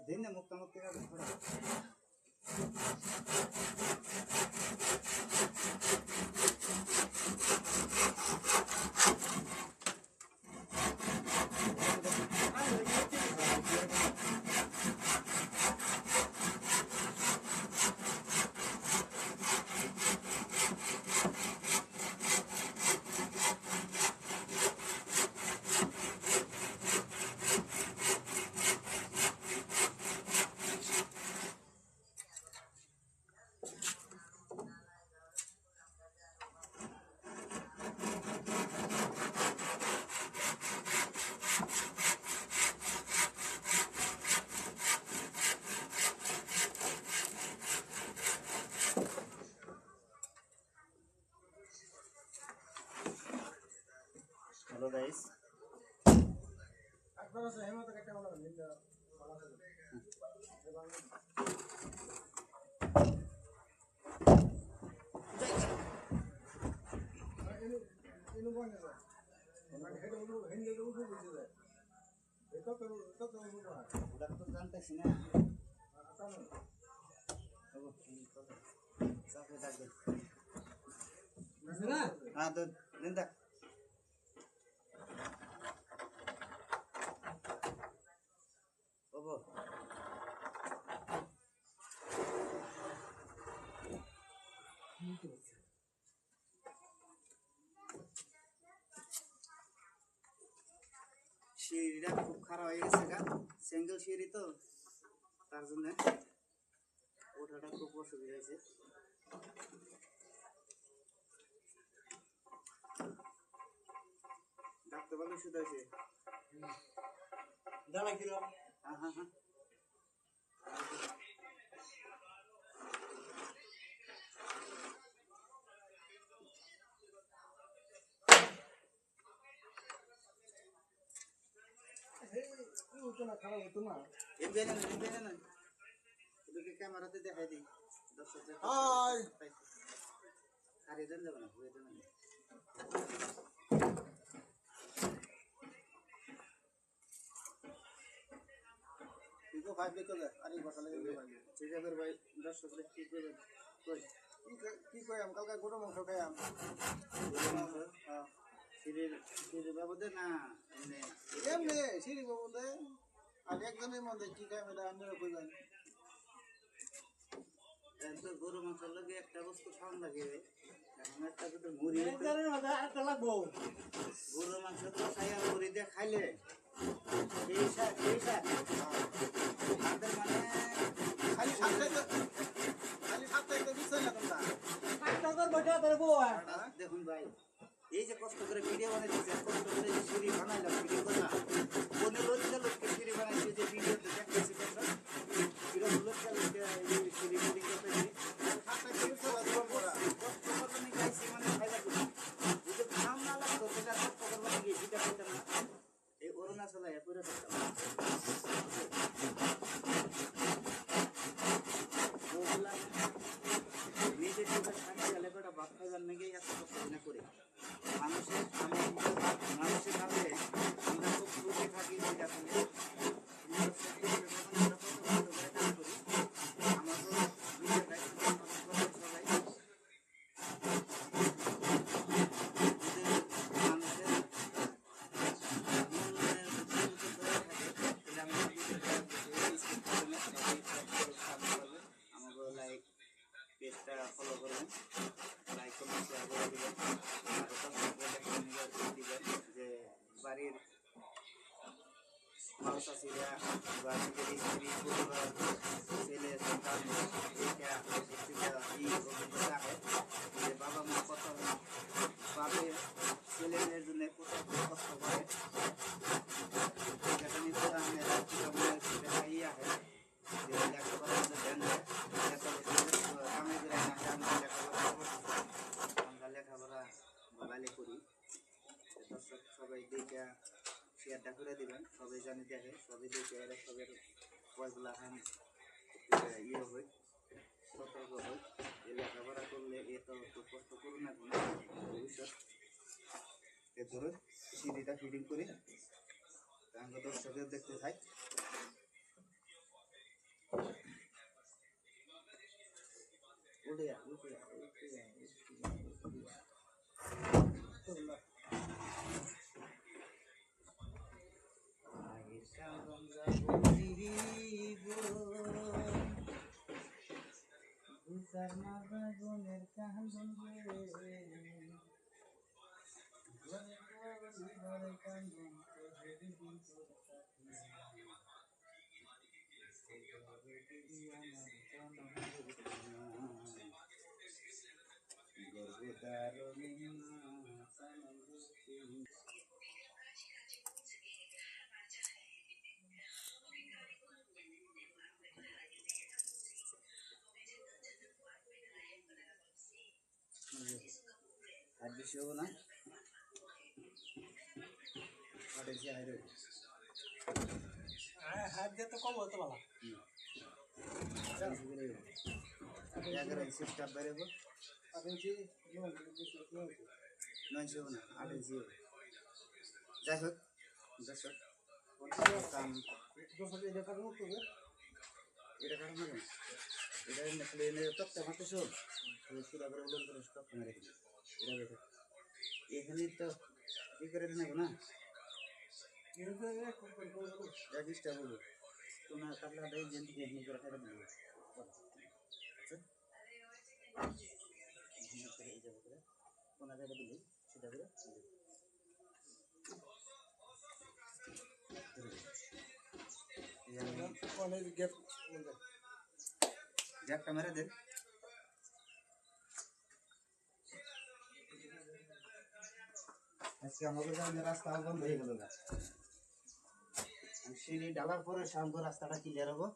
दिन मुक्त मुक्ति का थोड़ा हेलो गाइस আপনারা সহমত একটা বলা নিন্দা ইনু বনে না মানে হেড হিন্দে উঠে বুঝে যায় এটা তো ওটা তো জানতেছি না আতানো ওগো সাথে থাকবে না হ্যাঁ তো নিন্দা ওগো সিঁড়িটা খুব খারাপ হয়ে গেছে গা সিঙ্গেল সিঁড়ি তো তার জন্য ওঠাটা খুব অসুবিধা হয়েছে ডাক্তার বলে ওষুধ আছে দাঁড়া কিরম হ্যাঁ হ্যাঁ হ্যাঁ খারাপ হতো না এদিকে ক্যামেরাতে দেখাই দিই দর্শকদের আর এদের যাবে না ঘুরে দেবেন তুইও ভাই দেখো আর এই বসা লাগে ঠিক আছে ভাই দর্শকদের কি করবেন কি কইম কালকে গরু মাংস খাইয়াম হ্যাঁ সিঁড়ির বাবদে না এমনি সিঁড়ি বাবদে আর একজনের মধ্যে কি খাই এটা আপনারা কইবেন তো গরু মাংসের লাগে একটা বস্তু খাওয়ান লাগে এখন একটা দুটো মুড়ি একটা লাগবো গরু মাংস তো খাইয়া মুড়ি দিয়ে খাইলে তাদের মানে খালি সাতটাই তো বিষয় না তোমরা দেখুন ভাই এই যে কষ্ট করে ভিডিও বানাইছে কষ্ট করে যে সিঁড়ি বানাইলাম ভিডিও করলাম 15 লোককে সিঁড়ি বানাইছে যে ভিডিওতে দেখতেছি তোমরা কিরকম লোককে সিঁড়ি মুড়ি করতে এই অরুণাচলে পুরো নিজের চোখের সামনে গেলে কটা ভাত খাইবার নাকি এত কষ্ট না করে মানুষের ভাবে আমরা খুব সুখে থাকি আসলে পেজটা ফলো করবেন লাইক কমেন্ট শেয়ার করে দিবেন যে বাড়ির মানুষ চাষিরা বা নিজের স্ত্রী পরিবার ছেলে সন্তান এটা অভিজ্ঞতা আছে যে বাবা মা কত ভাবে ছেলে মেয়ের জন্য কোথায় কষ্ট করে সেটা নিশ্চয় দেখাই আছে যে লেখাপড়ার মধ্যে ধ্যান দেয় লেখাপড়া ভালো করি দর্শক সবাই দেখে শেয়ারটা করে দিবেন সবাই জানি দেখে সবাই দেখে সবাই পয়সা ইয়ে হয় সতর্ক হয় লেখাপড়া করলে এ তো করে সিঁড়িটা ফিটিং করি তাহলে দর্শকের দেখতে থাই আর বেশি হবো না হাত দিয়ে তো কম হতে পারা স্টাফ বেরোবো আপনি নয়শো হবো না 8 ইঞ্চি যাই হোক দর্শক এটা কারণ করবে এটা কারণ হবে এটা প্লেনে তক্তা মারতেছ সুরা করে উলন করে তক্তা মেরে এটা দেখো এখানে তো ই করে নেবো না চেষ্টা করবো তোমার কাতলাটাই যেন করে ফেলে দেবো কোনা জায়গা দিলে সেটা করে অনেক গ্যাপ গ্যাপটা মেরে দেন আজকে আমাদের যাওয়ার রাস্তা বন্ধ হয়ে গেল না সিঁড়ি ডালার পরে সামনে রাস্তাটা ক্লিয়ার হবো